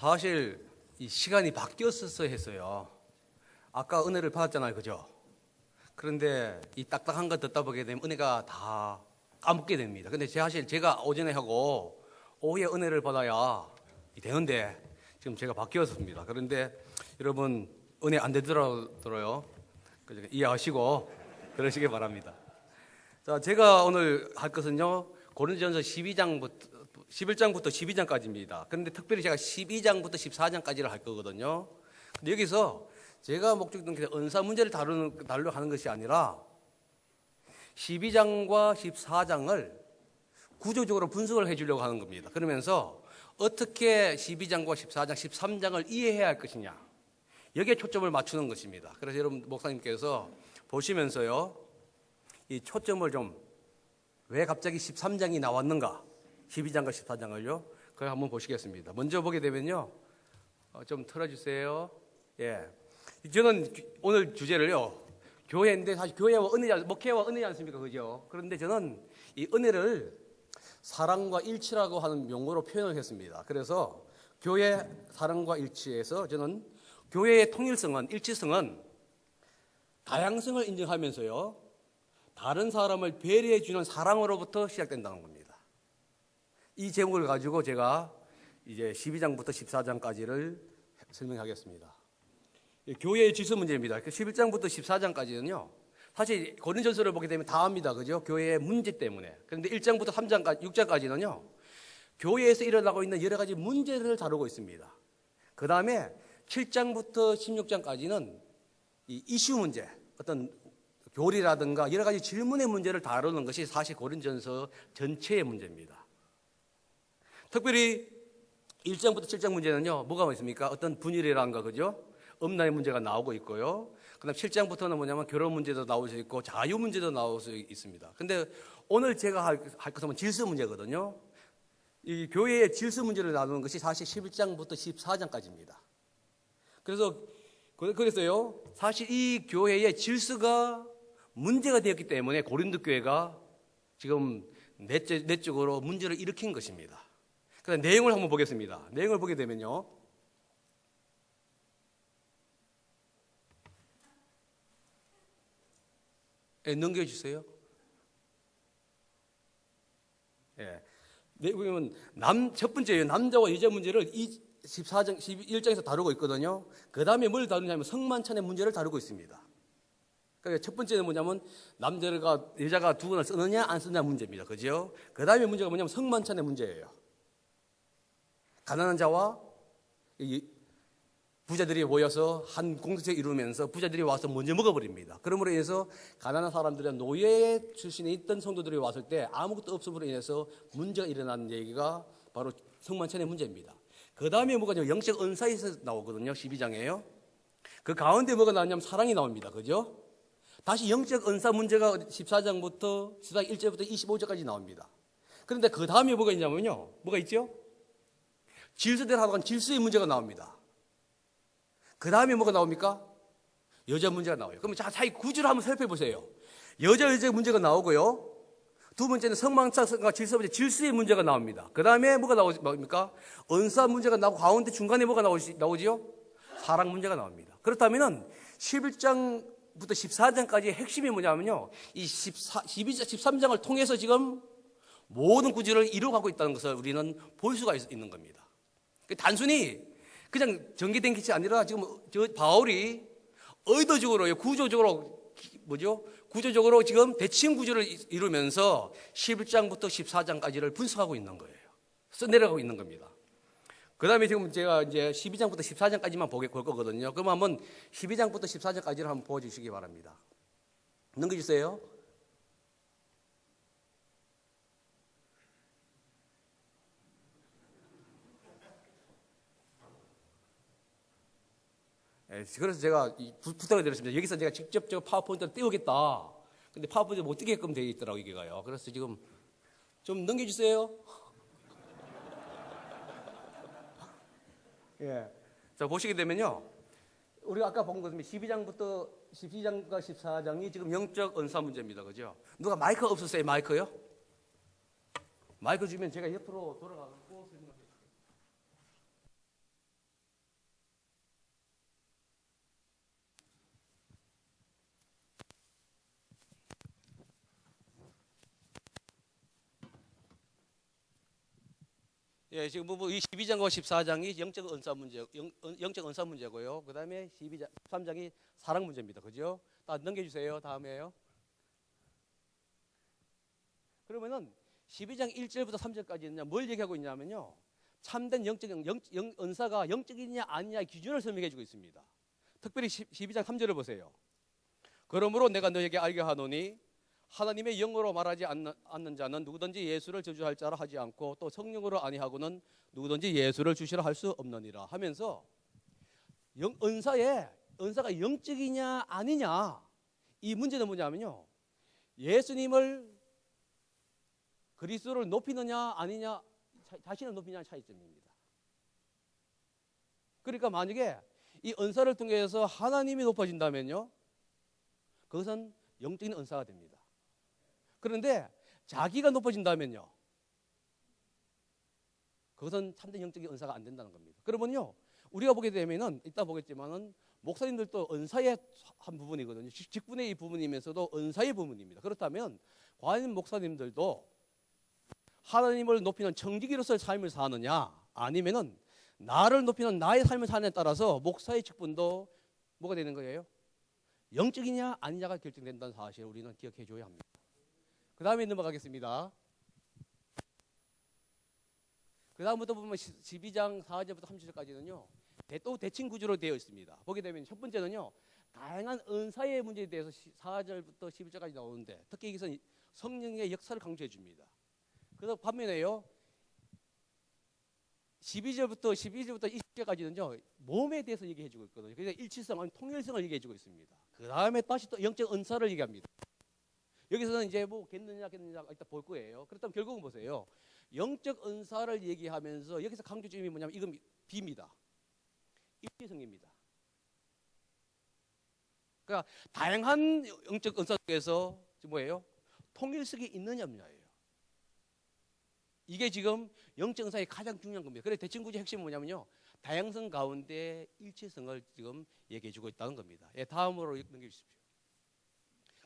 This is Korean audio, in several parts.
사실 이 시간이 바뀌었어야 했어요. 아까 은혜를 받았잖아요, 그죠? 그런데 이 딱딱한 거 듣다 보게 되면 은혜가 다 까먹게 됩니다. 근데 사실 제가 오전에 하고 오후에 은혜를 받아야 되는데 지금 제가 바뀌었습니다. 그런데 여러분 은혜 안 되더라도요, 이해하시고 그러시기 바랍니다. 자, 제가 오늘 할 것은요, 고린도전서 11장부터 12장까지입니다. 그런데 특별히 제가 12장부터 14장까지를 할 거거든요. 근데 여기서 제가 목적은 은사 문제를 다루려고 하는 것이 아니라 12장과 14장을 구조적으로 분석을 해주려고 하는 겁니다. 그러면서 어떻게 12장과 14장, 13장을 이해해야 할 것이냐, 여기에 초점을 맞추는 것입니다. 그래서 여러분 목사님께서 보시면서요, 이 초점을 좀, 왜 갑자기 13장이 나왔는가, 12장과 14장을요, 그걸 한번 보시겠습니다. 먼저 보게 되면요, 좀 틀어주세요. 예. 저는 오늘 주제를요, 교회인데 사실 교회와 은혜지, 목회와 은혜지 않습니까? 그죠? 그런데 저는 이 은혜를 사랑과 일치라고 하는 명호로 표현을 했습니다. 그래서 교회 사랑과 일치에서 저는 교회의 통일성은, 일치성은 다양성을 인정하면서요, 다른 사람을 배려해 주는 사랑으로부터 시작된다는 겁니다. 이 제목을 가지고 제가 이제 12장부터 14장까지를 설명하겠습니다. 교회의 질서 문제입니다. 11장부터 14장까지는요, 사실 고린도전서를 보게 되면 다 압니다. 그죠? 교회의 문제 때문에. 그런데 1장부터 3장까지, 6장까지는요, 교회에서 일어나고 있는 여러 가지 문제를 다루고 있습니다. 그 다음에 7장부터 16장까지는 이 이슈 문제, 어떤 교리라든가 여러 가지 질문의 문제를 다루는 것이 사실 고린도전서 전체의 문제입니다. 특별히 1장부터 7장 문제는요, 뭐가 있습니까? 어떤 분열이란가, 그죠? 음란의 문제가 나오고 있고요. 그 다음 7장부터는 뭐냐면 결혼 문제도 나올 수 있고 자유 문제도 나올 수 있습니다. 근데 오늘 제가 할 것은 질서 문제거든요. 이 교회의 질서 문제를 나누는 것이 사실 11장부터 14장까지입니다. 그래서요, 사실 이 교회의 질서가 문제가 되었기 때문에 고린도 교회가 지금 내적으로 문제를 일으킨 것입니다. 그래서 내용을 한번 보겠습니다. 내용을 보게 되면요, 넘겨주세요. 예. 내용은 첫 번째예요. 남자와 여자 문제를 14장, 11장에서 다루고 있거든요. 그 다음에 뭘 다루냐면 성만찬의 문제를 다루고 있습니다. 그러니까 첫 번째는 뭐냐면 남자가 여자가 두 번을 쓰느냐 안 쓰느냐 문제입니다. 그죠? 그 다음에 문제가 뭐냐면 성만찬의 문제예요. 가난한 자와 부자들이 모여서 한 공동체를 이루면서 부자들이 와서 먼저 먹어버립니다. 그러므로 인해서 가난한 사람들은 노예 출신에 있던 성도들이 왔을 때 아무것도 없음으로 인해서 문제가 일어나는 얘기가 바로 성만찬의 문제입니다. 그 다음에 뭐가 영적 은사에서 나오거든요. 12장에요. 그 가운데 뭐가 나오냐면 사랑이 나옵니다. 그죠? 다시 영적 은사 문제가 14장부터 1절부터 25절까지 나옵니다. 그런데 그 다음에 뭐가 있냐면요, 뭐가 있죠? 질서대로 하다가 질서의 문제가 나옵니다. 그 다음에 뭐가 나옵니까? 여자 문제가 나와요. 그러면 자, 사이 구조를 한번 살펴보세요. 여자 문제가 나오고요. 두 번째는 성망찬과 질서 문제, 질서의 문제가 나옵니다. 그 다음에 뭐가 나옵니까? 은사 문제가 나오고 가운데 중간에 뭐가 나오지요? 사랑 문제가 나옵니다. 그렇다면은 11장부터 14장까지의 핵심이 뭐냐면요, 이 13장을 통해서 지금 모든 구조를 이루어가고 있다는 것을 우리는 볼 수가 있는 겁니다. 단순히 그냥 전개된 것이 아니라 지금 바울이 의도적으로, 구조적으로 지금 대칭 구조를 이루면서 11장부터 14장까지를 분석하고 있는 거예요. 써내려가고 있는 겁니다. 그 다음에 지금 제가 이제 12장부터 14장까지만 볼 거거든요. 그럼 한번 12장부터 14장까지를 한번 보여주시기 바랍니다. 넘겨주세요. 그래서 제가 부탁을 드렸습니다. 여기서 제가 직접 파워포인트를 띄우겠다. 근데 파워포인트 못 띄게끔 되어 있더라고요, 이게가요. 그래서 지금 좀 넘겨주세요. 예. 자, 보시게 되면요, 우리가 아까 본 것은 12장과 14장이 지금 영적 은사 문제입니다. 그죠? 누가 마이크 없었어요? 마이크요? 마이크 주면 제가 옆으로 돌아가고 설명할게요. 예, 지금 이 12장과 14장이 영적 은사 문제, 영적 은사 문제고요. 그 다음에 13장이 사랑 문제입니다. 그죠? 다 넘겨주세요. 다음에요. 그러면은 12장 1절부터 3절까지는 뭘 얘기하고 있냐면요. 참된 영적 은사가 영적이냐 아니냐의 기준을 설명해 주고 있습니다. 특별히 12장 3절을 보세요. 그러므로 내가 너에게 알게 하노니 하나님의 영으로 말하지 않는 자는 누구든지 예수를 저주할 자라 하지 않고 또 성령으로 아니하고는 누구든지 예수를 주시라 할 수 없느니라 하면서 은사가 영적이냐 아니냐 이 문제는 뭐냐면요. 예수님을 그리스도를 높이느냐 아니냐 자신을 높이느냐의 차이점입니다. 그러니까 만약에 이 은사를 통해서 하나님이 높아진다면요. 그것은 영적인 은사가 됩니다. 그런데 자기가 높아진다면요. 그것은 참된 영적인 은사가 안 된다는 겁니다. 그러면요. 우리가 보게 되면은 이따 보겠지만은 목사님들도 은사의 한 부분이거든요. 직분의 이 부분이면서도 은사의 부분입니다. 그렇다면 과연 목사님들도 하나님을 높이는 청지기로서의 삶을 사느냐 아니면은 나를 높이는 나의 삶을 사느냐에 따라서 목사의 직분도 뭐가 되는 거예요? 영적이냐 아니냐가 결정된다는 사실을 우리는 기억해 줘야 합니다. 그 다음에 넘어가겠습니다. 그 다음부터 보면 12장 4절부터 30절까지는요. 또 대칭 구조로 되어 있습니다. 보게 되면 첫 번째는요. 다양한 은사의 문제에 대해서 4절부터 11절까지 나오는데 특히 여기서 성령의 역사를 강조해 줍니다. 그래서 반면에요. 12절부터 20절까지는요. 몸에 대해서 얘기해 주고 있거든요. 그래서 일치성, 통일성을 얘기해 주고 있습니다. 그 다음에 다시 또 영적 은사를 얘기합니다. 여기서는 이제 뭐 겠느냐 이따 볼 거예요. 그렇다면 결국은 보세요. 영적 은사를 얘기하면서 여기서 강조점이 뭐냐면 이건 B입니다. 일치성입니다. 그러니까 다양한 영적 은사 속에서 뭐예요? 통일성이 있느냐 없느냐예요. 이게 지금 영적 은사의 가장 중요한 겁니다. 그래서 대칭구조의 핵심은 뭐냐면요. 다양성 가운데 일치성을 지금 얘기해 주고 있다는 겁니다. 예, 다음으로 넘겨주십시오.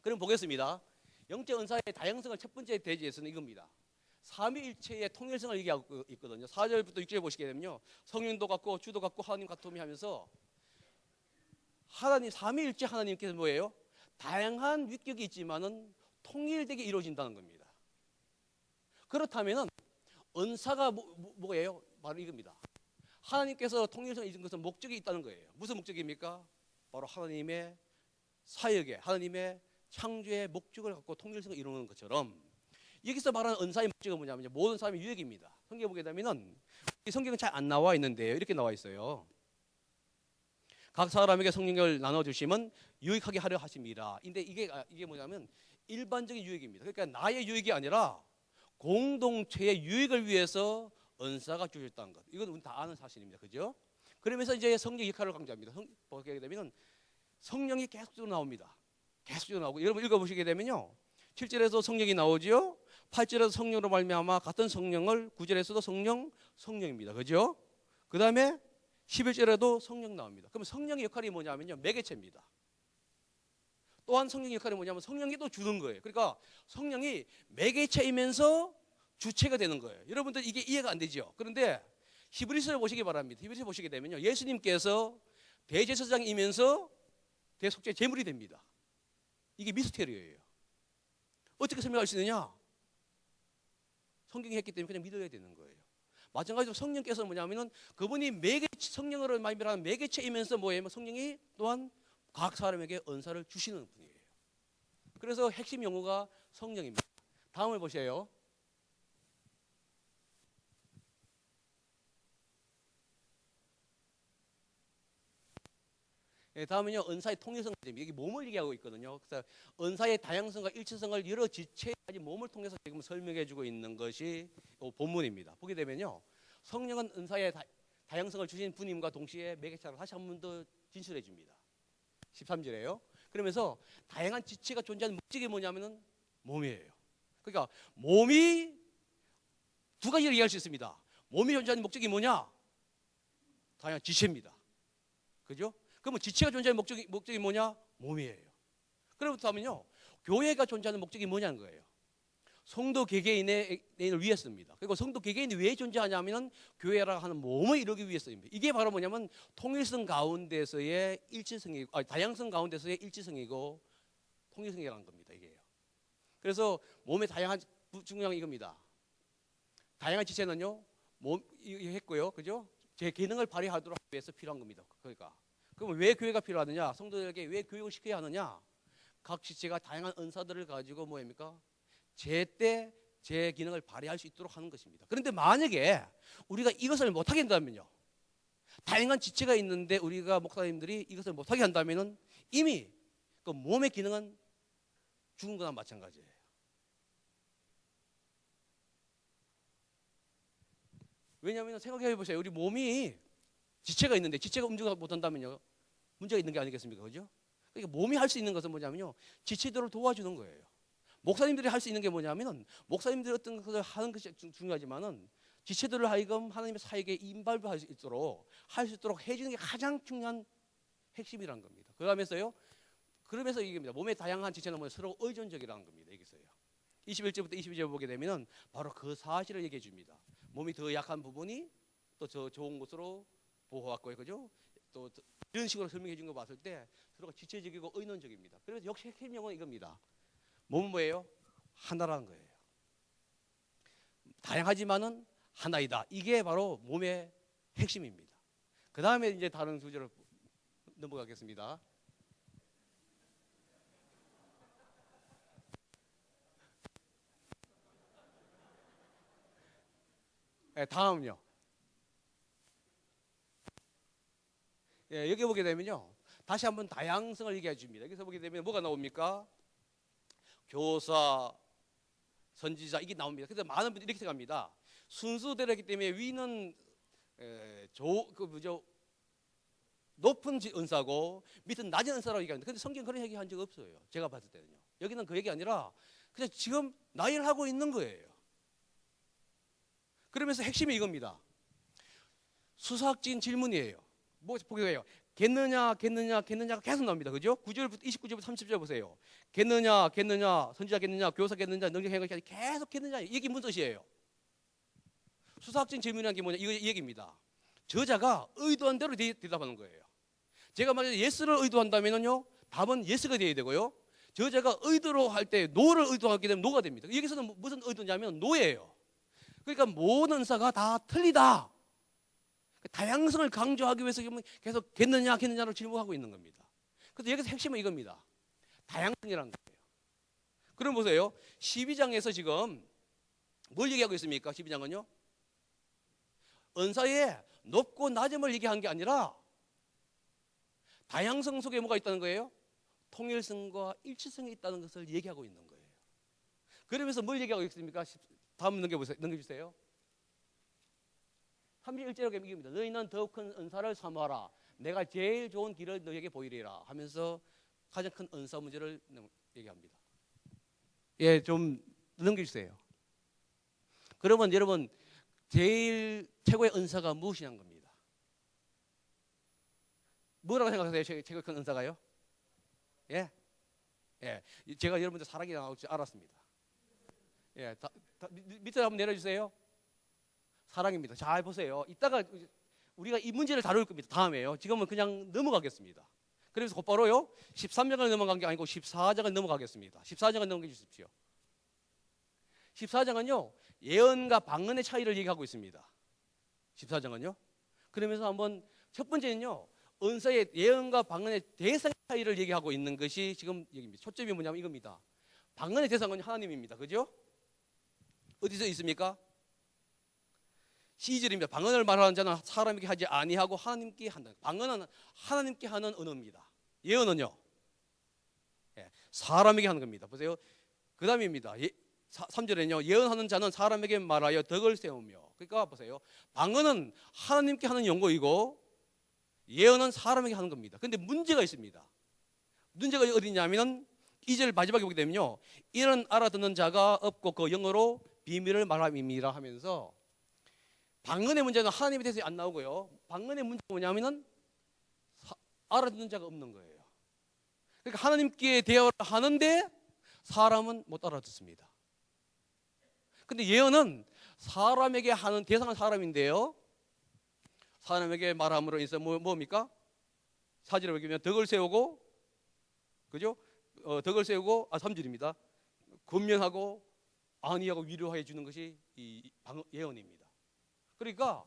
그럼 보겠습니다. 영적 은사의 다양성을 첫 번째 대지에서는 이겁니다. 삼위일체의 통일성을 얘기하고 있거든요. 4절부터 6절 보시게 되면요. 성령도 같고 주도 같고 하나님 같음이 하면서 하나님 삼위일체 하나님께서 뭐예요? 다양한 위격이 있지만은 통일되게 이루어진다는 겁니다. 그렇다면은 은사가 뭐예요? 바로 이겁니다. 하나님께서 통일성을 이룬 것은 목적이 있다는 거예요. 무슨 목적입니까? 바로 하나님의 사역에 하나님의 창조의 목적을 갖고 통일성을 이루는 것처럼 여기서 말하는 은사의 목적은 뭐냐면 모든 사람의 유익입니다. 성경 보게 되면은 이 성경은 잘 안 나와 있는데요. 이렇게 나와 있어요. 각 사람에게 성령을 나눠 주시면 유익하게 하려 하십니다. 근데 이게 뭐냐면 일반적인 유익입니다. 그러니까 나의 유익이 아니라 공동체의 유익을 위해서 은사가 주셨다는 것. 이건 우리 다 아는 사실입니다. 그죠? 그러면서 이제 성령 역할을 강조합니다. 보게 되면은 성령이 계속적으로 나옵니다. 계속적으로 나오고 여러분 읽어보시게 되면요. 7절에서 성령이 나오지요. 8절에서 성령으로 말미암아 같은 성령을 9절에서도 성령입니다. 그죠? 그 다음에 11절에도 성령 나옵니다. 그럼 성령의 역할이 뭐냐면요. 매개체입니다. 또한 성령의 역할이 뭐냐면 성령이 또 주는 거예요. 그러니까 성령이 매개체이면서 주체가 되는 거예요. 여러분들 이게 이해가 안 되죠? 그런데 히브리서를 보시기 바랍니다. 히브리서 보시게 되면요. 예수님께서 대제사장이면서 대속죄 제물이 됩니다. 이게 미스테리예요. 어떻게 설명할 수 있느냐? 성경이 했기 때문에 그냥 믿어야 되는 거예요. 마찬가지로 성령께서 뭐냐면은 그분이 성령으로 말미암아 매개체이면서 뭐예요? 성령이 또한 각 사람에게 은사를 주시는 분이에요. 그래서 핵심 용어가 성령입니다. 다음을 보세요. 다음은요, 은사의 통일성 문제입니다. 여기 몸을 얘기하고 있거든요. 그래서 은사의 다양성과 일치성을 여러 지체의 몸을 통해서 지금 설명해주고 있는 것이 본문입니다. 보게 되면요, 성령은 은사의 다양성을 주신 분임과 동시에 매개체를 다시 한 번 더 진술해 줍니다. 13절에요. 그러면서 다양한 지체가 존재하는 목적이 뭐냐면은 몸이에요. 그러니까 몸이 두 가지를 이해할 수 있습니다. 몸이 존재하는 목적이 뭐냐? 다양한 지체입니다. 그죠? 그러면 지체가 존재하는 목적이 뭐냐? 몸이에요. 그렇다면요, 교회가 존재하는 목적이 뭐냐는 거예요. 성도 개개인을 위해서입니다. 그리고 성도 개개인이 왜 존재하냐면은 교회라 하는 몸을 이루기 위해서입니다. 이게 바로 뭐냐면 통일성 가운데서의 일치성이고, 다양성 가운데서의 일치성이고 통일성이라는 겁니다. 이게요. 그래서 몸의 다양한 중요한 이겁니다. 다양한 지체는요, 몸 했고요, 그죠? 제 기능을 발휘하도록 위해서 필요한 겁니다. 그러니까 그럼 왜 교회가 필요하느냐? 성도들에게 왜 교육을 시켜야 하느냐? 각 지체가 다양한 은사들을 가지고 뭐입니까? 제때 제 기능을 발휘할 수 있도록 하는 것입니다. 그런데 만약에 우리가 이것을 못하게 한다면요, 다양한 지체가 있는데 우리가 목사님들이 이것을 못하게 한다면은 이미 그 몸의 기능은 죽은 거나 마찬가지예요. 왜냐하면 생각해 보세요. 우리 몸이 지체가 있는데 지체가 움직이지 못한다면요, 문제가 있는 게 아니겠습니까? 그죠? 그러니까 몸이 할 수 있는 것은 뭐냐면요, 지체들을 도와주는 거예요. 목사님들이 할 수 있는 게 뭐냐면은 목사님들이 어떤 것을 하는 것이 중요하지만은 지체들을 하여금 하나님의 사역에 인발할 수 있도록 해주는 게 가장 중요한 핵심이라는 겁니다. 그러면서 이겁니다. 몸의 다양한 지체는 서로 의존적이라는 겁니다. 여기서요. 21절부터 22절 보게 되면은 바로 그 사실을 얘기해 줍니다. 몸이 더 약한 부분이 또 저 좋은 곳으로 보호하고요, 그죠? 또 이런 식으로 설명해 준 거 봤을 때 서로가 지체적이고 의논적입니다. 그래서 역시 핵심용어는 이겁니다. 몸은 뭐예요? 하나라는 거예요. 다양하지만은 하나이다. 이게 바로 몸의 핵심입니다. 그 다음에 이제 다른 구절을 넘어가겠습니다. 네, 다음은요. 예, 여기 보게 되면요, 다시 한번 다양성을 얘기해 줍니다. 여기서 보게 되면 뭐가 나옵니까? 교사, 선지자, 이게 나옵니다. 그래서 많은 분들이 이렇게 생각합니다. 순서대로이기 때문에 위는 높은 은사고 밑은 낮은 은사라고 얘기합니다. 근데 성경 그런 얘기 한 적 없어요. 제가 봤을 때는요. 여기는 그 얘기 아니라 그냥 지금 나일을 하고 있는 거예요. 그러면서 핵심이 이겁니다. 수사학적인 질문이에요. 뭐 보게요. 겠느냐가 계속 나옵니다. 그죠? 29절부터 30절 보세요. 겠느냐, 선지자 겠느냐, 교사 겠느냐, 능력 행하기 계속 겠느냐. 이게 무슨 뜻이에요? 수사학적인 질문이라는 게 뭐냐? 이 얘기입니다. 저자가 의도한 대로 대답하는 거예요. 제가 만약에 예스를 의도한다면요, 답은 예스가 되어야 되고요. 저자가 의도로 할 때 노를 의도하게 되면 노가 됩니다. 여기서는 무슨 의도냐면 노예요. 그러니까 모든 은사가 다 틀리다. 다양성을 강조하기 위해서 계속 겠느냐로 질문하고 있는 겁니다. 그래서 여기서 핵심은 이겁니다. 다양성이라는 거예요. 그럼 보세요. 12장에서 지금 뭘 얘기하고 있습니까? 12장은요. 은사의 높고 낮음을 얘기한 게 아니라 다양성 속에 뭐가 있다는 거예요? 통일성과 일치성이 있다는 것을 얘기하고 있는 거예요. 그러면서 뭘 얘기하고 있습니까? 다음 넘겨주세요. 31절에 이깁니다. 너희는 더욱 큰 은사를 사모하라. 내가 제일 좋은 길을 너희에게 보이리라 하면서 가장 큰 은사 문제를 얘기합니다. 예, 좀 넘겨주세요. 그러면 여러분, 제일 최고의 은사가 무엇이냐는 겁니다. 뭐라고 생각하세요? 최고의 큰 은사가요? 예? 예. 제가 여러분들 사랑이 나올 줄 알았습니다. 예. 밑에 한번 내려주세요. 사랑입니다. 잘 보세요. 이따가 우리가 이 문제를 다룰 겁니다. 다음에요. 지금은 그냥 넘어가겠습니다. 그래서 곧바로요, 13장을 넘어간 게 아니고 14장을 넘어가겠습니다. 14장을 넘겨 주십시오. 14장은요, 예언과 방언의 차이를 얘기하고 있습니다. 14장은요. 그러면서 한번 첫 번째는요, 은사의 예언과 방언의 대상 차이를 얘기하고 있는 것이 지금 얘기입니다. 초점이 뭐냐면 이겁니다. 방언의 대상은 하나님입니다. 그죠? 어디서 있습니까? 12절입니다. 방언을 말하는 자는 사람에게 하지 아니하고 하나님께 한다. 방언은 하나님께 하는 언어입니다. 예언은요, 사람에게 하는 겁니다. 보세요. 그 다음입니다. 3절에는요, 예언하는 자는 사람에게 말하여 덕을 세우며. 그러니까 보세요. 방언은 하나님께 하는 용어이고 예언은 사람에게 하는 겁니다. 그런데 문제가 있습니다. 문제가 어디냐면 2절 마지막에 보게 되면요, 이는 알아듣는 자가 없고 그 영어로 비밀을 말함이라 하면서 방언의 문제는 하나님에 대해서 안 나오고요. 방언의 문제가 뭐냐면은 알아듣는 자가 없는 거예요. 그러니까 하나님께 대화를 하는데 사람은 못 알아듣습니다. 근데 예언은 사람에게 하는 대상은 사람인데요. 사람에게 말함으로 인해서 뭡니까? 사절에 보면 덕을 세우고, 그죠? 덕을 세우고, 3절입니다. 권면하고 안위하고 위로해 주는 것이 이 예언입니다. 그러니까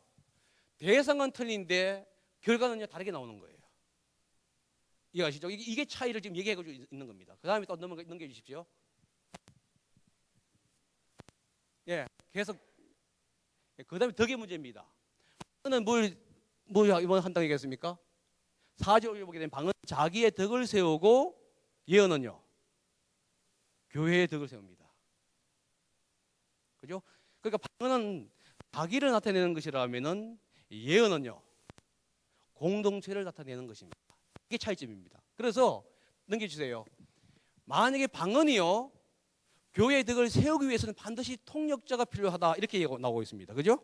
대상은 틀린데 결과는요 다르게 나오는 거예요. 이해가시죠? 이게 차이를 지금 얘기하고 있는 겁니다. 그 다음에 또 넘겨 주십시오. 예, 계속. 그 다음에 덕의 문제입니다. 방언은 뭘 한다고 얘기했습니까? 4절을 보게 되면 방언은 자기의 덕을 세우고, 예언은요 교회의 덕을 세웁니다. 그죠? 그러니까 방언은 자기를 나타내는 것이라면은 예언은요 공동체를 나타내는 것입니다. 이게 차이점입니다. 그래서 넘겨주세요. 만약에 방언이요 교회의 덕을 세우기 위해서는 반드시 통역자가 필요하다, 이렇게 나오고 있습니다. 그죠?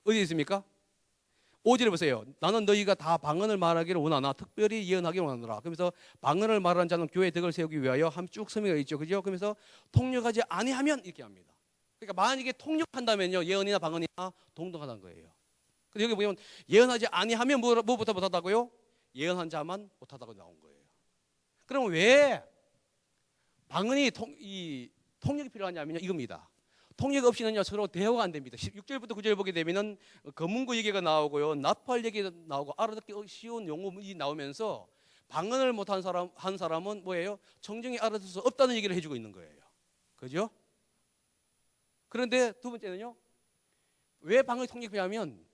어디 있습니까? 5절에 보세요. 나는 너희가 다 방언을 말하기를 원하나 특별히 예언하기를 원하노라. 그러면서 방언을 말하는 자는 교회의 덕을 세우기 위하여 함 쭉 서명이 있죠. 그죠? 그러면서 통역하지 아니하면 이렇게 합니다. 그러니까 만약에 통역한다면요 예언이나 방언이나 동등하다는 거예요. 근데 여기 보면 예언하지 아니하면 뭐부터 못하다고요? 예언한 자만 못하다고 나온 거예요. 그럼 왜 방언이 통역이 필요하냐면요 이겁니다. 통역 없이는요 서로 대화가 안 됩니다. 6절부터 9절 보게 되면은 검문고 얘기가 나오고요, 나팔 얘기가 나오고 알아듣기 쉬운 용어이 나오면서 방언을 못한 한 사람은 뭐예요? 정정히 알아듣을 수 없다는 얘기를 해주고 있는 거예요. 그죠? 그런데 두 번째는요, 왜 방언이 통역이냐면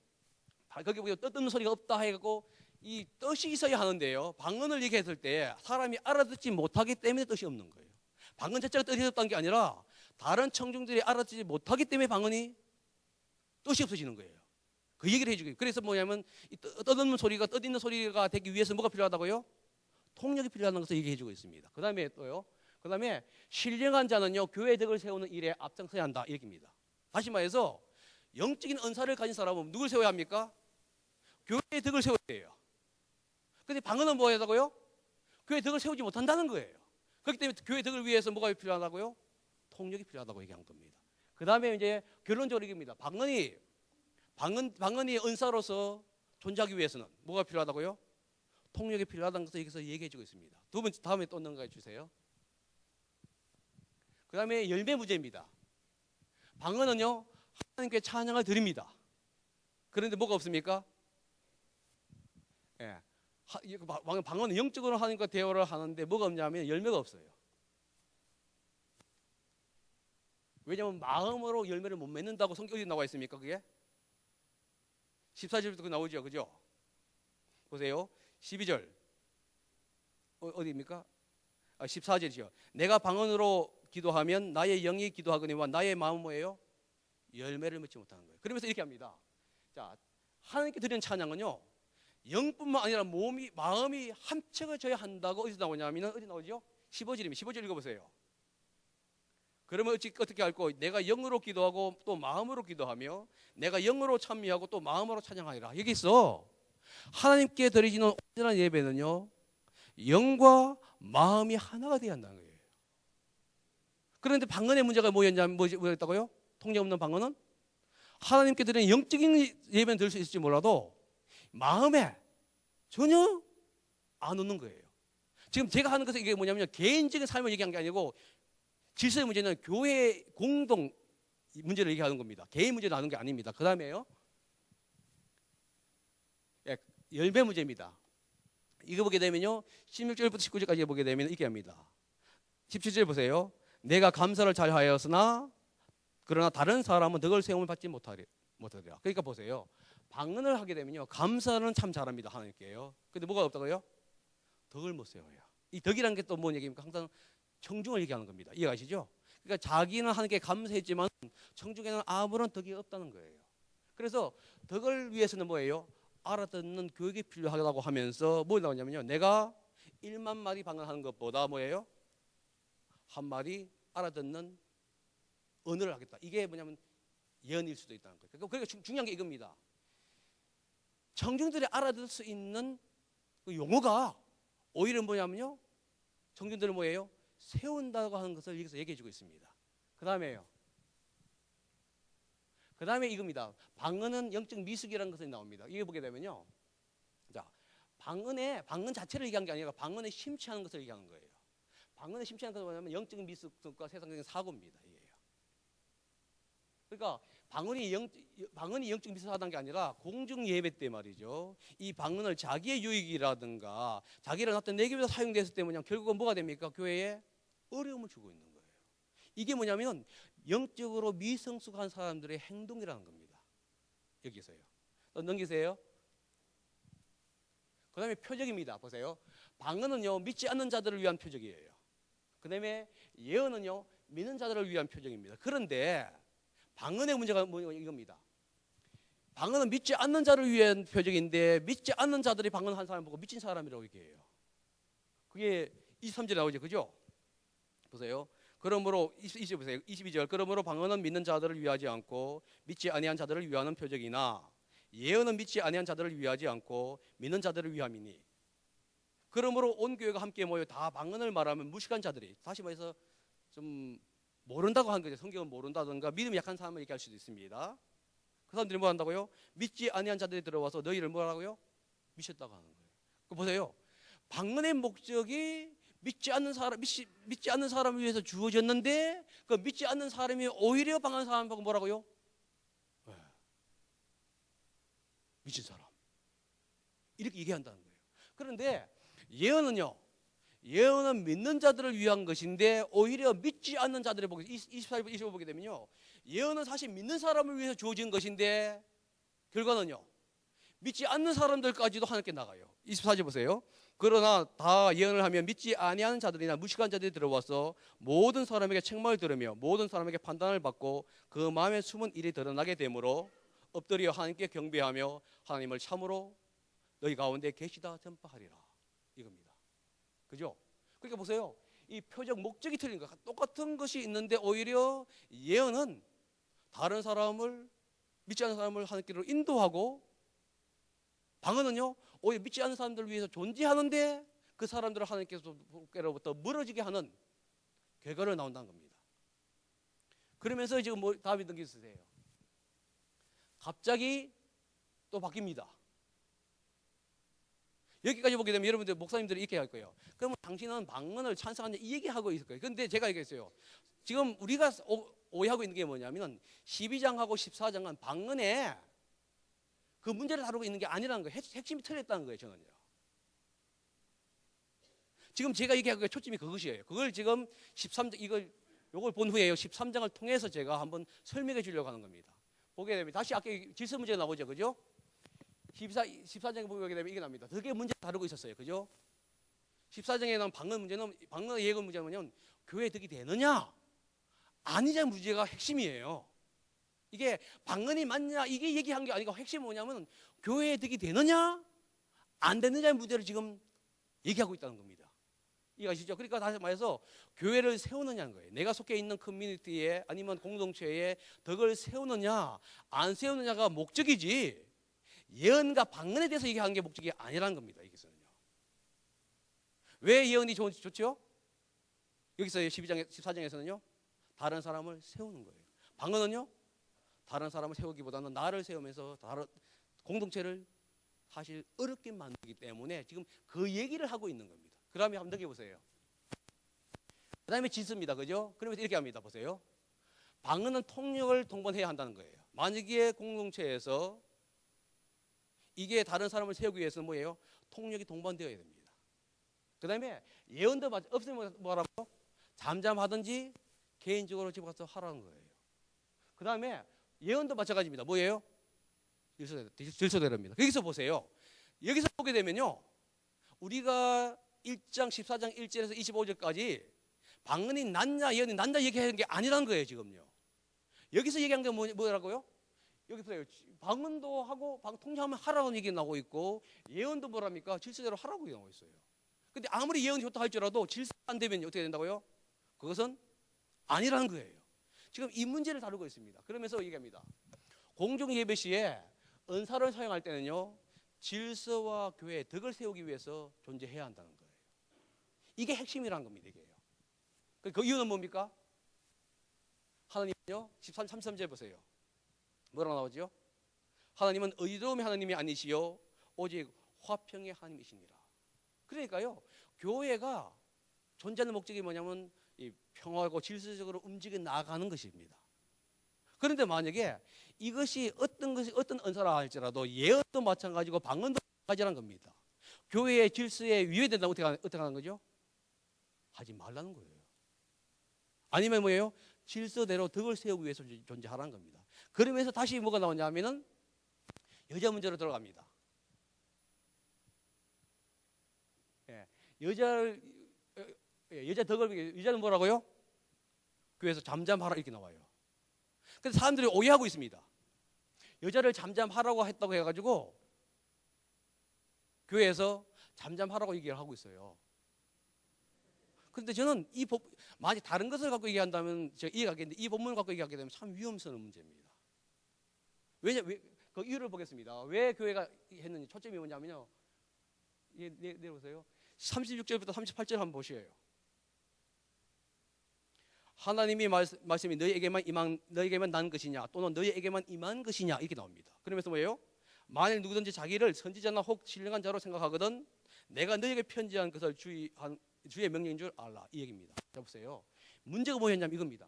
거기 보면 떠드는 소리가 없다 해갖고 이 뜻이 있어야 하는데요, 방언을 얘기했을 때 사람이 알아듣지 못하기 때문에 뜻이 없는 거예요. 방언 자체가 뜻이 없다는 게 아니라 다른 청중들이 알아듣지 못하기 때문에 방언이 뜻이 없어지는 거예요. 그 얘기를 해주고, 그래서 뭐냐면 이 떠드는 소리가 뜻있는 소리가 되기 위해서 뭐가 필요하다고요? 통역이 필요하다는 것을 얘기해주고 있습니다. 그 다음에 또요, 그 다음에 신령한 자는요 교회의 덕을 세우는 일에 앞장서야 한다, 이렇게입니다. 다시 말해서 영적인 은사를 가진 사람은 누굴 세워야 합니까? 교회의 덕을 세워야 돼요. 근데 방언은 뭐 하다고요? 교회의 덕을 세우지 못한다는 거예요. 그렇기 때문에 교회의 덕을 위해서 뭐가 필요하다고요? 통역이 필요하다고 얘기한 겁니다. 그 다음에 이제 결론적으로 얘기입니다. 방언이 은사로서 존재하기 위해서는 뭐가 필요하다고요? 통역이 필요하다는 것을 여기서 얘기해주고 있습니다. 두 번째, 다음에 또 넘어가 주세요. 그 다음에 열매 문제입니다. 방언은요 하나님께 찬양을 드립니다. 그런데 뭐가 없습니까? 예, 방언은 영적으로 하나님과 대화를 하는데 뭐가 없냐면 열매가 없어요. 왜냐하면 마음으로 열매를 못 맺는다고 성경에 나와 있습니까? 그게 14절부터 나오죠. 그죠? 보세요. 12절 어디입니까? 14절이죠. 내가 방언으로 기도하면 나의 영이 기도하거니와 나의 마음은 뭐예요? 열매를 맺지 못하는 거예요. 그러면서 이렇게 합니다. 자, 하나님께 드리는 찬양은요 영뿐만 아니라 마음이 합쳐져야 한다고 어디서 나오냐면 어디 나오죠? 15절입니다. 15절 읽어보세요. 그러면 어떻게 할꼬? 내가 영으로 기도하고 또 마음으로 기도하며 내가 영으로 찬미하고 또 마음으로 찬양하리라. 여기 있어. 하나님께 드리지는 온전한 예배는요 영과 마음이 하나가 되어야 한다는 거예요. 그런데 방언의 문제가 뭐였다고요? 통역 없는 방언은 하나님께 드리는 영적인 예배는 드릴 수 있을지 몰라도 마음에 전혀 안 오는 거예요. 지금 제가 하는 것은 이게 뭐냐면 개인적인 삶을 얘기한 게 아니고 질서의 문제는 교회 공동 문제를 얘기하는 겁니다. 개인 문제를 하는 게 아닙니다. 그 다음에요, 열매 문제입니다. 이거 보게 되면요 16절부터 19절까지 보게 되면 이렇게 합니다. 17절 보세요. 내가 감사를 잘하였으나 그러나 다른 사람은 덕을 세움을 받지 못하리라. 그러니까 보세요. 방언을 하게 되면요 감사는 참 잘합니다 하나님께요. 근데 뭐가 없다고요? 덕을 못 세워요. 이 덕이라는 게 또 뭔 얘기입니까? 항상 청중을 얘기하는 겁니다. 이해가시죠? 그러니까 자기는 하나님께 감사했지만 청중에는 아무런 덕이 없다는 거예요. 그래서 덕을 위해서는 뭐예요? 알아듣는 교육이 필요하다고 하면서 뭐 나오냐면요 내가 1만 마디 방언하는 것보다 뭐예요? 한 마디 알아듣는 언어를 하겠다. 이게 뭐냐면 예언일 수도 있다는 거예요. 그러니까 중요한 게 이겁니다. 청중들이 알아들을 수 있는 그 용어가 오히려 뭐냐면요 청중들은 뭐예요? 세운다고 하는 것을 여기서 얘기해 주고 있습니다. 그 다음에요 그 다음에 이겁니다. 방언은 영적 미숙이라는 것이 나옵니다. 이게 보게 되면요. 자, 방언 자체를 얘기한 게 아니라 방언에 심취하는 것을 얘기하는 거예요. 방언에 심취하는 것은 뭐냐면 영적 미숙과 세상적인 사고입니다. 이게요. 그러니까 방언이 영적 미숙하다는 게 아니라 공중 예배 때 말이죠. 이 방언을 자기의 유익이라든가 자기를 어떤 내기 위해서 사용됐을 때 뭐냐면 결국은 뭐가 됩니까? 교회에 어려움을 주고 있는 거예요. 이게 뭐냐면 영적으로 미성숙한 사람들의 행동이라는 겁니다. 여기서요. 또 넘기세요. 그 다음에 표적입니다. 보세요. 방언은요, 믿지 않는 자들을 위한 표적이에요. 그 다음에 예언은요, 믿는 자들을 위한 표적입니다. 그런데 방언의 문제가 이겁니다. 방언은 믿지 않는 자를 위한 표적인데 믿지 않는 자들이 방언한 사람을 보고 미친 사람이라고 얘기해요. 그게 23절에 나오죠. 그죠? 보세요. 그러므로 22절. 그러므로 방언은 믿는 자들을 위하지 않고 믿지 아니한 자들을 위하는 표적이나 예언은 믿지 아니한 자들을 위하지 않고 믿는 자들을 위함이니. 그러므로 온 교회가 함께 모여 다 방언을 말하면 무식한 자들이, 다시 말해서 좀 모른다고 하는 거죠. 성경을 모른다든가 믿음이 약한 사람을 얘기할 수도 있습니다. 그 사람들이 뭐 한다고요? 믿지 아니한 자들이 들어와서 너희를 뭐라고요? 미쳤다고 하는 거예요. 보세요. 방언의 목적이 믿지 않는 사람을 위해서 주어졌는데 그 믿지 않는 사람이 오히려 방언 사람 보고 뭐라고요? 미친 사람. 이렇게 얘기한다는 거예요. 그런데 예언은 믿는 자들을 위한 것인데 오히려 믿지 않는 자들을 보게 24절 25 보게 되면요. 예언은 사실 믿는 사람을 위해서 주어진 것인데 결과는요. 믿지 않는 사람들까지도 하나님께 나가요. 24절 보세요. 그러나 다 예언을 하면 믿지 아니하는 자들이나 무식한 자들이 들어와서 모든 사람에게 책망을 들으며 모든 사람에게 판단을 받고 그 마음에 숨은 일이 드러나게 되므로 엎드려 하나님께 경배하며 하나님을 참으로 너희 가운데 계시다 전파하리라. 이겁니다. 그죠? 그러니까 보세요. 이 표적 목적이 틀린 거 똑같은 것이 있는데 오히려 예언은 다른 사람을 믿지 않는 사람을 하나님께로 인도하고 방언은요 오히려 믿지 않는 사람들을 위해서 존재하는데 그 사람들을 하나님께로부터 멀어지게 하는 결과를 나온다는 겁니다. 그러면서 지금 뭐 다음에 넘기세요. 갑자기 또 바뀝니다. 여기까지 보게 되면 여러분들 목사님들이 이렇게 할 거예요. 그러면 당신은 방언을 찬성하냐 이 얘기하고 있을 거예요. 그런데 제가 얘기했어요. 지금 우리가 오해하고 있는 게 뭐냐면 12장하고 14장은 방언에 그 문제를 다루고 있는 게 아니라는 거예요. 핵심이 틀렸다는 거예요. 저는요. 지금 제가 얘기하고 초점이 그것이에요. 그걸 지금 13장 요걸 본 후에요. 13장을 통해서 제가 한번 설명해 주려고 하는 겁니다. 보게 되면 다시 아까 질서 문제가 나오죠. 그죠? 14장에 보게 되면 이게 납니다. 되게 문제 다루고 있었어요. 그죠? 14장에 나온 방언 문제는, 방언의 예언 문제는 뭐냐면 교회에 득이 되느냐 아니냐 문제가 핵심이에요. 이게 방언이 맞냐 이게 얘기한 게 아니고 핵심이 뭐냐면 교회에 득이 되느냐 안 되느냐의 문제를 지금 얘기하고 있다는 겁니다. 이해가시죠? 그러니까 다시 말해서 교회를 세우느냐는 거예요. 내가 속해 있는 커뮤니티에 아니면 공동체에 덕을 세우느냐 안 세우느냐가 목적이지 예언과 방언에 대해서 얘기하는 게 목적이 아니라는 겁니다. 여기서는요. 왜 예언이 좋죠? 여기서 14장에서는요. 다른 사람을 세우는 거예요. 방언은요. 다른 사람을 세우기보다는 나를 세우면서 다른 공동체를 사실 어렵게 만들기 때문에 지금 그 얘기를 하고 있는 겁니다. 그 다음에 한번 넘겨보세요. 그 다음에 질서입니다. 그죠? 그러면서 이렇게 합니다. 보세요. 방언은 통역을 동반해야 한다는 거예요. 만약에 공동체에서 이게 다른 사람을 세우기 위해서는 뭐예요? 통역이 동반되어야 됩니다. 그 다음에 예언도 없으면 뭐라고? 잠잠하든지 개인적으로 집에 가서 하라는 거예요. 그 다음에 예언도 마찬가지입니다. 뭐예요? 질서대로입니다. 여기서 보세요. 여기서 보게 되면요. 우리가 1장 14장 1절에서 25절까지 방언이 낫냐 예언이 낫냐 얘기하는 게 아니라는 거예요. 지금요. 여기서 얘기한 게 뭐라고요? 여기 보세요. 방언도 하고 통역하면 하라는 얘기 나오고 있고 예언도 뭐랍니까? 질서대로 하라고 나오고 있어요. 근데 아무리 예언이 좋다 할지라도 질서가 안 되면 어떻게 된다고요? 그것은 아니라는 거예요. 지금 이 문제를 다루고 있습니다. 그러면서 얘기합니다. 공중 예배 시에 은사를 사용할 때는요. 질서와 교회의 덕을 세우기 위해서 존재해야 한다는 거예요. 이게 핵심이라는 겁니다. 이게요. 그 이유는 뭡니까? 하나님은요. 33절 보세요. 뭐라고 나오죠? 하나님은 의로움의 하나님이 아니시요 오직 화평의 하나님이시니라. 그러니까요, 교회가 존재하는 목적이 뭐냐면 이 평화하고 질서적으로 움직여 나가는 것입니다. 그런데 만약에 이것이 어떤 은사라 할지라도 예언도 마찬가지고 방언도 마찬가지라는 겁니다. 교회의 질서에 위배된다고 어떻게 하는 거죠? 하지 말라는 거예요. 아니면 뭐예요? 질서대로 덕을 세우기 위해서 존재하라는 겁니다. 그러면서 다시 뭐가 나오냐면은 여자 문제로 들어갑니다. 예, 여자는 뭐라고요? 교회에서 잠잠하라 이렇게 나와요. 근데 사람들이 오해하고 있습니다. 여자를 잠잠하라고 했다고 해가지고 교회에서 잠잠하라고 얘기를 하고 있어요. 그런데 저는 만약 다른 것을 갖고 얘기한다면 제가 이해하겠는데 이 본문을 갖고 얘기하게 되면 참 위험스러운 문제입니다. 그 이유를 보겠습니다. 왜 교회가 했는지 초점이 뭐냐면요. 내려보세요. 36절부터 38절 한번 보시에요. 하나님이 말씀이 너희에게만 난 것이냐 또는 너희에게만 임한 것이냐 이렇게 나옵니다. 그러면서 뭐예요? 만일 누구든지 자기를 선지자나 혹 신령한 자로 생각하거든 내가 너희에게 편지한 것을 주의 명령인 줄 알라 이 얘기입니다. 자 보세요. 문제가 뭐였냐면 이겁니다.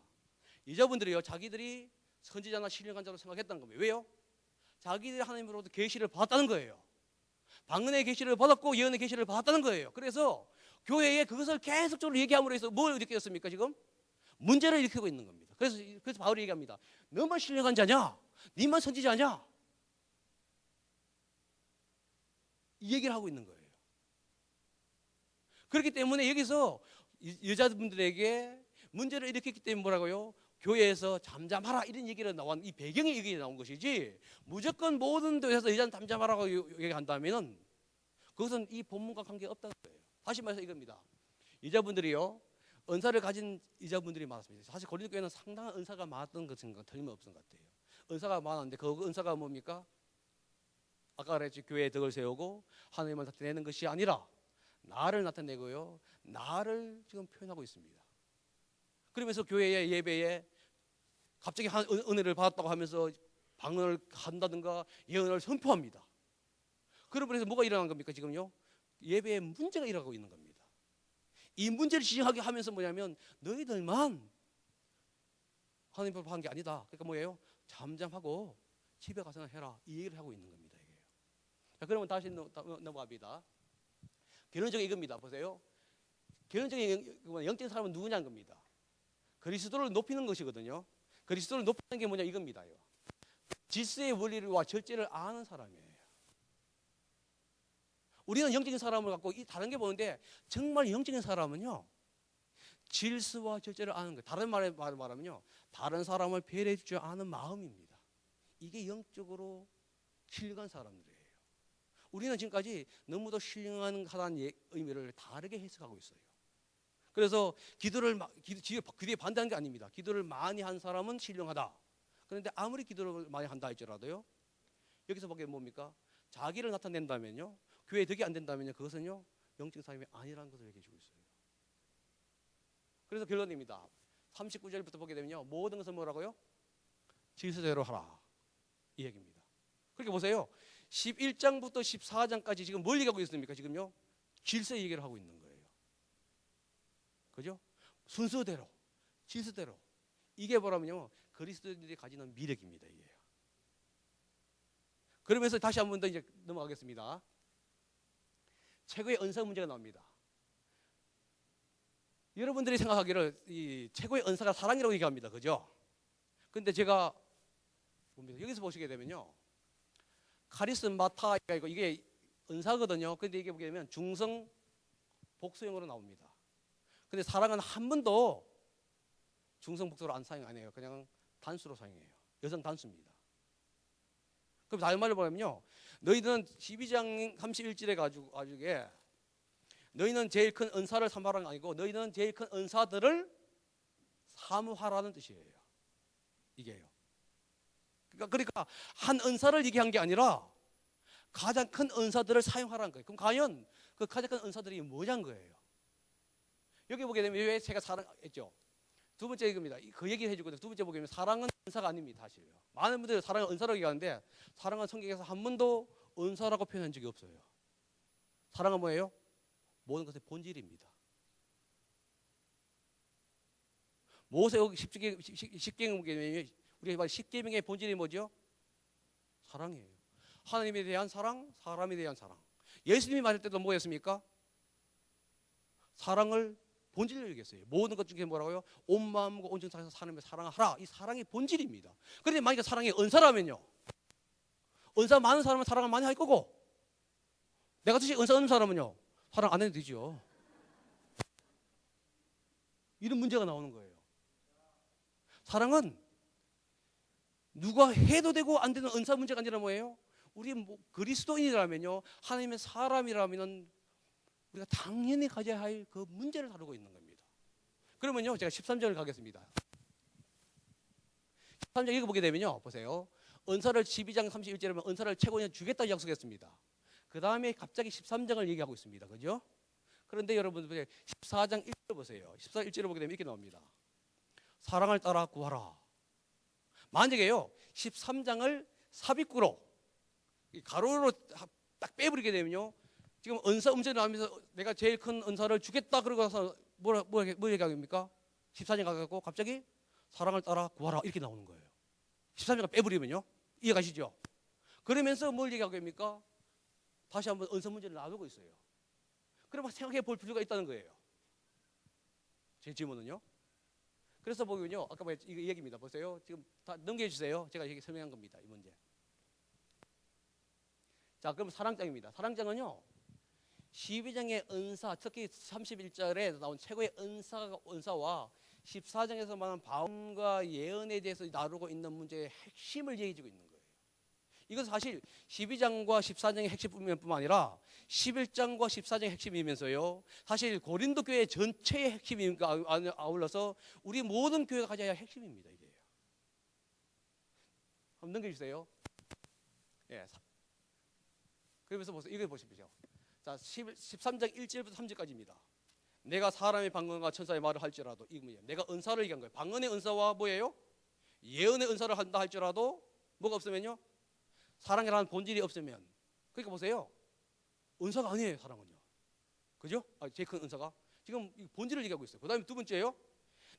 여자분들이요 자기들이 선지자나 신령한 자로 생각했다는 겁니다. 왜요? 자기들이 하나님으로부터 계시를 받았다는 거예요. 방언의 계시를 받았고 예언의 계시를 받았다는 거예요. 그래서 교회에 그것을 계속적으로 얘기함으로 해서 뭘 일으켰습니까 지금? 문제를 일으키고 있는 겁니다. 그래서 바울이 얘기합니다. 너만 신령한 자냐? 니만 선지자냐? 이 얘기를 하고 있는 거예요. 그렇기 때문에 여기서 여자분들에게 문제를 일으켰기 때문에 뭐라고요? 교회에서 잠잠하라 이런 얘기를 나온 이 배경이 여기에 나온 것이지 무조건 모든 데에서 여자는 잠잠하라고 얘기한다면 그것은 이 본문과 관계없다는 거예요. 다시 말해서 이겁니다. 여자분들이요 은사를 가진 여자분들이 많았습니다. 사실 고린도 교회는 상당한 은사가 많았던 것은 틀림없는 것 같아요. 은사가 많았는데 그 은사가 뭡니까? 아까 그랬지 교회의 덕을 세우고 하나님을 나타내는 것이 아니라 나를 나타내고요 나를 지금 표현하고 있습니다. 그러면서 교회의 예배에 갑자기 은혜를 받았다고 하면서 방언을 한다든가 예언을 선포합니다. 그러면서 뭐가 일어난 겁니까 지금요? 예배에 문제가 일어나고 있는 겁니다. 이 문제를 지적하게 하면서 뭐냐면 너희들만 하나님 앞에 한 게 아니다. 그러니까 뭐예요? 잠잠하고 집에 가서나 해라 이 얘기를 하고 있는 겁니다. 이게요. 자, 그러면 다시 넘어갑니다. 결론적인 이겁니다. 보세요. 결론적인 영적인 사람은 누구냐는 겁니다. 그리스도를 높이는 것이거든요. 그리스도를 높이는 게 뭐냐 이겁니다. 질서의 원리와 절제를 아는 사람이에요. 우리는 영적인 사람을 갖고 다른 게 보는데 정말 영적인 사람은요 질서와 절제를 아는 거예요. 다른 말에 말하면요 다른 사람을 배려해 주지 않은 마음입니다. 이게 영적으로 신령한 사람들이에요. 우리는 지금까지 너무도 신령하다는 의미를 다르게 해석하고 있어요. 그래서 기도에 반대하는 게 아닙니다. 기도를 많이 한 사람은 신령하다. 그런데 아무리 기도를 많이 한다 할지라도요 여기서 보게 뭡니까? 자기를 나타낸다면요 교회에 덕이 안 된다면요 그것은요 영적인 사람이 아니라는 것을 얘기해 주고 있어요. 그래서 결론입니다. 39절부터 보게 되면요 모든 것은 뭐라고요? 질서대로 하라 이 얘기입니다. 그렇게 보세요. 11장부터 14장까지 지금 뭘 얘기하고 있습니까? 지금요 질서 얘기를 하고 있는 거예요. 그죠? 순서대로 질서대로 이게 뭐라면요 그리스도인들이 가지는 미력입니다. 이게요. 그러면서 다시 한 번 더 이제 넘어가겠습니다. 최고의 은사 문제가 나옵니다. 여러분들이 생각하기를 이 최고의 은사가 사랑이라고 얘기합니다. 그죠? 근데 제가 봅니다. 여기서 보시게 되면요. 카리스마타가 있고 이게 은사거든요. 근데 이게 보게 되면 중성 복수형으로 나옵니다. 근데 사랑은 한 번도 중성 복수로 사용 안 해요. 그냥 단수로 사용해요. 여성 단수입니다. 그럼 다른 말로 보면요. 너희들은 12장 31절에 가지고 너희는 제일 큰 은사를 사모하는 게 아니고 너희는 제일 큰 은사들을 사모하라는 뜻이에요. 이게요. 그러니까 한 은사를 얘기한 게 아니라 가장 큰 은사들을 사용하라는 거예요. 그럼 과연 그 가장 큰 은사들이 뭐냐는 거예요. 여기 보게 되면 왜 제가 사랑했죠. 두 번째 이겁니다. 그 얘기를 해주거든요. 두 번째 보기에는 사랑은 은사가 아닙니다. 사실요. 많은 분들이 사랑은 은사라고 얘기하는데 사랑은 성경에서 한 번도 은사라고 표현한 적이 없어요. 사랑은 뭐예요? 모든 것의 본질입니다. 모세오기 10계명에 우리가 말 10계명의 본질이 뭐죠? 사랑이에요. 하나님에 대한 사랑, 사람에 대한 사랑. 예수님이 말할 때도 뭐였습니까? 사랑을 본질로 얘기했어요. 모든 것 중에 뭐라고요? 온 마음과 온 정성에서 사람을 사랑하라. 이 사랑이 본질입니다. 그런데 만약에 사랑이 은사라면요, 은사 많은 사람은 사랑을 많이 할 거고, 내가 뜻이 은사 없는 사람은요, 사랑 안 해도 되죠. 이런 문제가 나오는 거예요. 사랑은 누가 해도 되고 안 되는 은사 문제가 아니라 뭐예요? 우리 그리스도인이라면요, 하나님의 사람이라면 우리가 당연히 가져야 할 그 문제를 다루고 있는 겁니다. 그러면요, 제가 13절을 가겠습니다. 13절 읽어보게 되면요, 보세요. 은사를 12장 31절에 보면 은사를 최고에 주겠다고 약속했습니다. 그 다음에 갑자기 13장을 얘기하고 있습니다. 그죠? 그런데 여러분들 14장 1절 보세요. 14장 1절을 보게 되면 이렇게 나옵니다. 사랑을 따라 구하라. 만약에요, 13장을 삽입구로 가로로 딱 빼버리게 되면요, 지금 은사 음절이 나오면서 내가 제일 큰 은사를 주겠다 그러고 나서 뭐 얘기합니까? 14장 가갖고 갑자기 사랑을 따라 구하라 이렇게 나오는 거예요. 13장 빼버리면요, 이해가시죠? 그러면서 뭘 얘기하고 있습니까? 다시 한번 은사 문제를 놔두고 있어요. 그러면 생각해 볼 필요가 있다는 거예요. 제 질문은요. 그래서 보면요, 아까 이 얘기입니다. 보세요. 지금 다 넘겨주세요. 제가 이렇게 설명한 겁니다. 이 문제. 자, 그럼 사랑장입니다. 사랑장은요, 12장의 은사, 특히 31절에 나온 최고의 은사와 14장에서 말하는 바울과 예언에 대해서 다루고 있는 문제의 핵심을 얘기해주고 있는 거예요. 이것은 사실 12장과 14장의 핵심뿐만 아니라 11장과 14장의 핵심이면서요, 사실 고린도 교회 전체의 핵심이 아울러서 우리 모든 교회가 가져야 할 핵심입니다. 이게. 한번 넘겨주세요. 예. 그러면서 보세요. 이거 보십시오. 자, 13장 1절부터 3절까지입니다. 내가 사람의 방언과 천사의 말을 할지라도, 이거 뭐예요? 내가 은사를 얘기한 거예요. 방언의 은사와 뭐예요? 예언의 은사를 한다 할지라도 뭐가 없으면요, 사랑이라는 본질이 없으면, 그러니까 보세요, 은사가 아니에요. 사랑은요, 그죠? 제일 큰 은사가 지금 본질을 얘기하고 있어요. 그 다음에 두 번째요,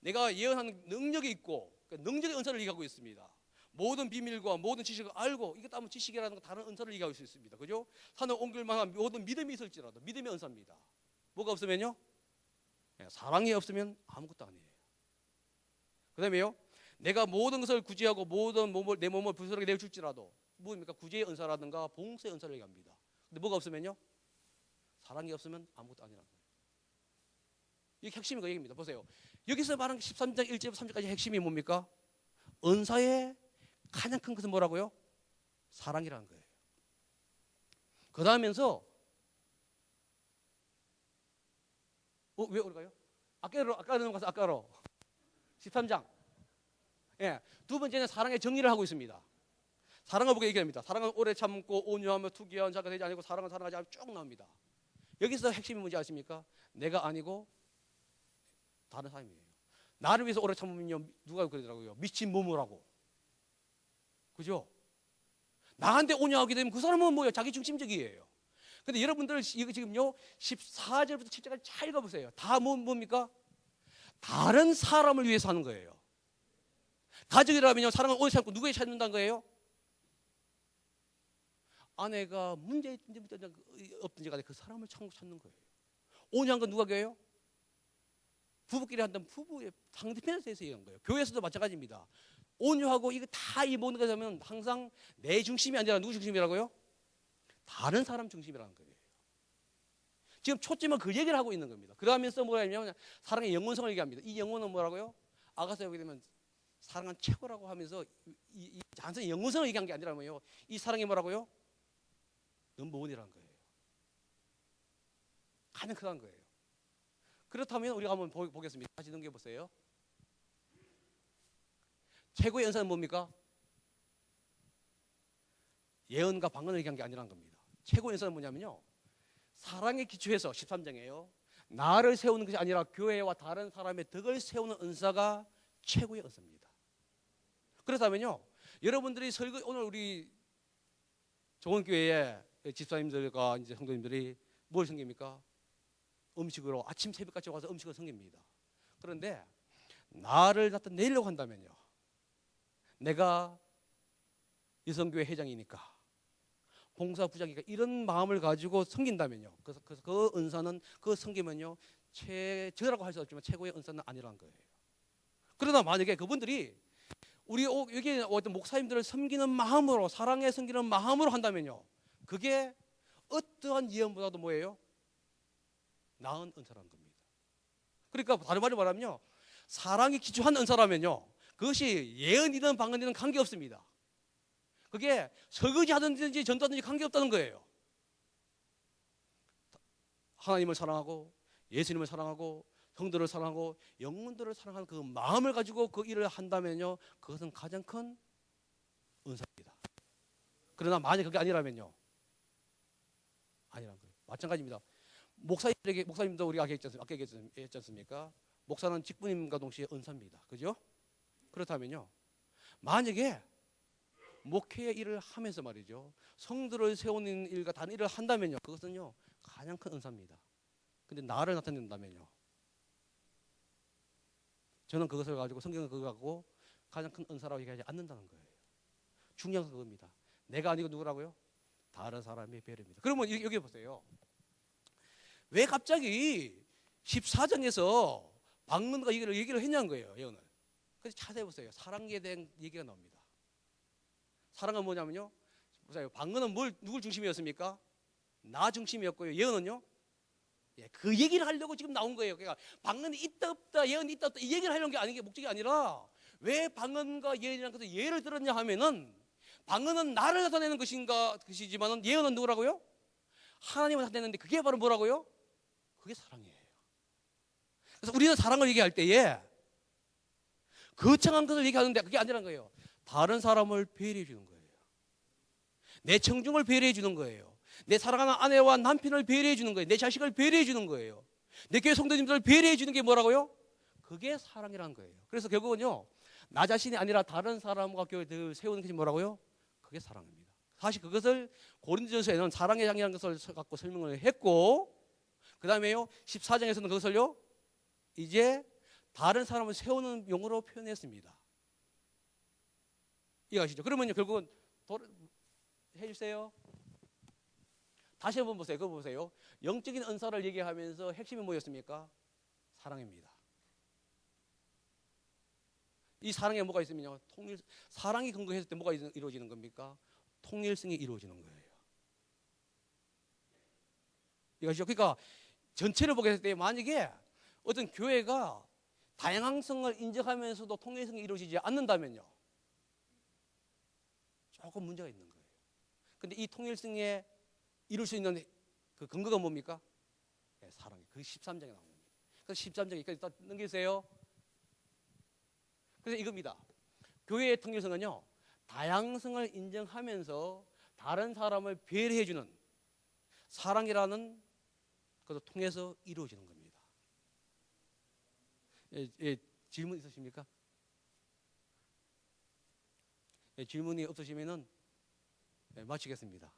내가 예언하는 능력이 있고, 그러니까 능력의 은사를 얘기하고 있습니다. 모든 비밀과 모든 지식을 알고, 이게 따면 지식이라는 거 다른 은사를 얘기할 수 있습니다. 그죠? 산을 옮길 만한 모든 믿음이 있을지라도, 믿음의 은사입니다. 뭐가 없으면요, 사랑이 없으면 아무것도 아니에요. 그 다음에요, 내가 모든 것을 구제하고 모든 내 몸을 부스러기 내줄지라도, 뭡니까? 구제의 은사라든가 봉사의 은사를 얘기합니다. 근데 뭐가 없으면요, 사랑이 없으면 아무것도 아니라는 거예요. 이게 핵심이 그 얘기입니다. 보세요. 여기서 말하는 13장 1절부터 3절까지 핵심이 뭡니까? 은사의 가장 큰 것은 뭐라고요? 사랑이라는 거예요. 그 다음에서 왜 올까요? 아까로 넘어가서 아까로 13장. 예, 두 번째는 사랑의 정리를 하고 있습니다. 사랑을 보게 얘기합니다. 사랑은 오래 참고 온유하며 투기한 자가 되지 아니고 사랑은 사랑하지 않고 쭉 나옵니다. 여기서 핵심이 뭔지 아십니까? 내가 아니고 다른 사람이에요. 나를 위해서 오래 참으면요, 누가 그러더라고요? 미친 몸이라고. 그죠? 나한테 온유하게 되면 그 사람은 뭐예요? 자기 중심적이에요. 근데 여러분들 이거 지금요, 14절부터 7절까지 잘 읽어보세요. 다 뭡니까? 다른 사람을 위해서 하는 거예요. 가족이라면요, 사랑을 오래 참고 누구에게 찾는다는 거예요? 아내가 문제 없든지 간에 그 사람을 찾는 거예요. 온유한 건 누가 교회요? 부부끼리 한다면 부부의 상대편에 대해서 얘기한 거예요. 교회에서도 마찬가지입니다. 온유하고 이거 다 이 모든 걸 하면 항상 내 중심이 아니라 누구 중심이라고요? 다른 사람 중심이라는 거예요. 지금 초점은 그 얘기를 하고 있는 겁니다. 그러면서 뭐라 하냐면 사랑의 영원성을 얘기합니다. 이 영혼은 뭐라고요? 아가서 보게 되면 사랑은 최고라고 하면서 이 단순히 영원성을 얘기한 게 아니라 뭐예요? 이 사랑이 뭐라고요? 넘버원이라는 거예요. 가장 크다는 거예요. 그렇다면 우리가 한번 보겠습니다. 다시 넘겨보세요. 최고의 연사는 뭡니까? 예언과 방언을 얘기한 게 아니라는 겁니다. 최고의 연사는 뭐냐면요, 사랑에 기초해서 13장이에요. 나를 세우는 것이 아니라 교회와 다른 사람의 덕을 세우는 은사가 최고의 은사입니다. 그렇다면요, 여러분들이 설교, 오늘 우리 종원교회의 집사님들과 이제 성도님들이 뭘 섬깁니까? 음식으로 아침 새벽까지 와서 음식을 섬깁니다. 그런데 나를 나타내려고 한다면요, 내가 여성교회 회장이니까 봉사부장이니까 이런 마음을 가지고 섬긴다면요, 그래서 그 은사는, 그 섬기면요 저라고 할 수 없지만 최고의 은사는 아니라는 거예요. 그러나 만약에 그분들이 우리 여기 어떤 목사님들을 섬기는 마음으로, 사랑에 섬기는 마음으로 한다면요, 그게 어떠한 예언보다도 뭐예요? 나은 은사라는 겁니다. 그러니까 다른 말로 말하면요, 사랑이 기초한 은사라면요, 그것이 예언이든 방언이든 관계없습니다. 그게 설거지 하든지 전도하든지 관계없다는 거예요. 하나님을 사랑하고 예수님을 사랑하고 성도를 사랑하고 영혼들을 사랑하는 그 마음을 가지고 그 일을 한다면요, 그것은 가장 큰 은사입니다. 그러나 만약 그게 아니라면요, 아니란 거예요. 마찬가지입니다. 목사님도 우리가 아까 얘기했지 않습니까? 목사는 직분임과 동시에 은사입니다. 그죠? 그렇다면요, 만약에 목회의 일을 하면서 말이죠, 성도를 세우는 일과 다른 일을 한다면요, 그것은요 가장 큰 은사입니다. 근데 나를 나타낸다면요, 저는 그것을 가지고, 성경은 그거 갖고 가장 큰 은사라고 얘기하지 않는다는 거예요. 중요한 건 그겁니다. 내가 아니고 누구라고요? 다른 사람의 배려입니다. 그러면 여기 보세요. 왜 갑자기 14장에서 방언과 얘기를 했냐는 거예요, 예언을. 그래서 자세히 보세요. 사랑에 대한 얘기가 나옵니다. 사랑은 뭐냐면요, 보세요. 방언은 누굴 중심이었습니까? 나 중심이었고요. 예언은요, 그 얘기를 하려고 지금 나온 거예요. 그러니까 방언이 있다 없다, 예언이 있다 없다 이 얘기를 하려는 게 아닌 게 목적이 아니라, 왜 방언과 예언이라는 것을 예를 들었냐 하면은, 방언은 나를 나타내는 것이지만은 예언은 누구라고요? 하나님을 나타내는데, 그게 바로 뭐라고요? 그게 사랑이에요. 그래서 우리는 사랑을 얘기할 때에 거창한 것을 얘기하는데 그게 아니란 거예요. 다른 사람을 배려해 주는 거예요. 내 청중을 배려해 주는 거예요. 내 사랑하는 아내와 남편을 배려해 주는 거예요. 내 자식을 배려해 주는 거예요. 내 교회 성도님들을 배려해 주는 게 뭐라고요? 그게 사랑이라는 거예요. 그래서 결국은요, 나 자신이 아니라 다른 사람과 교회를 세우는 것이 뭐라고요? 그게 사랑입니다. 사실 그것을 고린도전서에는 사랑의 장이라는 것을 갖고 설명을 했고, 그 다음에요 14장에서는 그것을요 이제 다른 사람을 세우는 용어로 표현했습니다. 이해가시죠? 그러면요 결국은 해주세요. 다시 한번 보세요. 그거 보세요. 영적인 은사를 얘기하면서 핵심이 뭐였습니까? 사랑입니다. 이 사랑에 뭐가 있으면요, 사랑이 근거했을 때 뭐가 이루어지는 겁니까? 통일성이 이루어지는 거예요. 이해가시죠? 그러니까 전체를 보게 했을 때 만약에 어떤 교회가 다양성을 인정하면서도 통일성이 이루어지지 않는다면요, 조금 문제가 있는 거예요. 근데 이 통일성에 이룰 수 있는 그 근거가 뭡니까? 네, 사랑이. 그 13장에 나온 겁니다. 그래서 13장에 일단 넘기세요. 그래서 이겁니다. 교회의 통일성은요, 다양성을 인정하면서 다른 사람을 배려해주는 사랑이라는 것을 통해서 이루어지는 겁니다. 질문 있으십니까? 질문이 없으시면은 마치겠습니다.